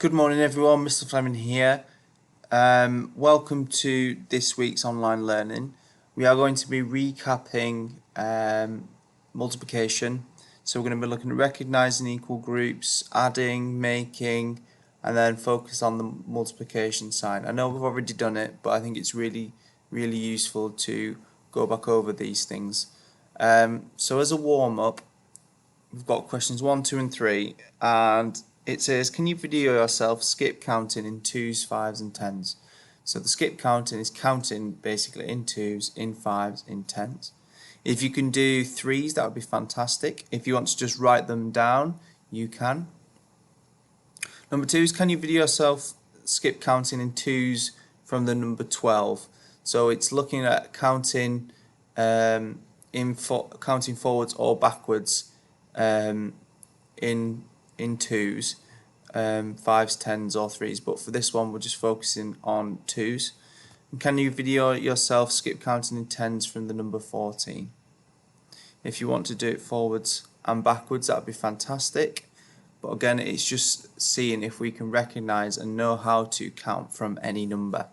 Good morning everyone, Mr. Fleming here. Welcome to this week's online learning. We are going to be recapping multiplication. So we're going to be looking at recognising equal groups, adding, making, and then focus on the multiplication sign. I know we've already done it, but I think it's really useful to go back over these things. So as a warm-up, we've got questions 1, 2 and 3, and it says, can you video yourself skip counting in 2s, 5s and 10s? So the skip counting is counting basically in 2s, in 5s, in 10s. If you can do 3s, that would be fantastic. If you want to just write them down, you can. Number 2 is, can you video yourself skip counting in 2s from the number 12? So it's looking at counting counting forwards or backwards in 2s, 5s, 10s or 3s, but for this one we're just focusing on 2s. And can you video yourself skip counting in 10s from the number 14? If you want to do it forwards and backwards, that would be fantastic, but again it's just seeing if we can recognise and know how to count from any number.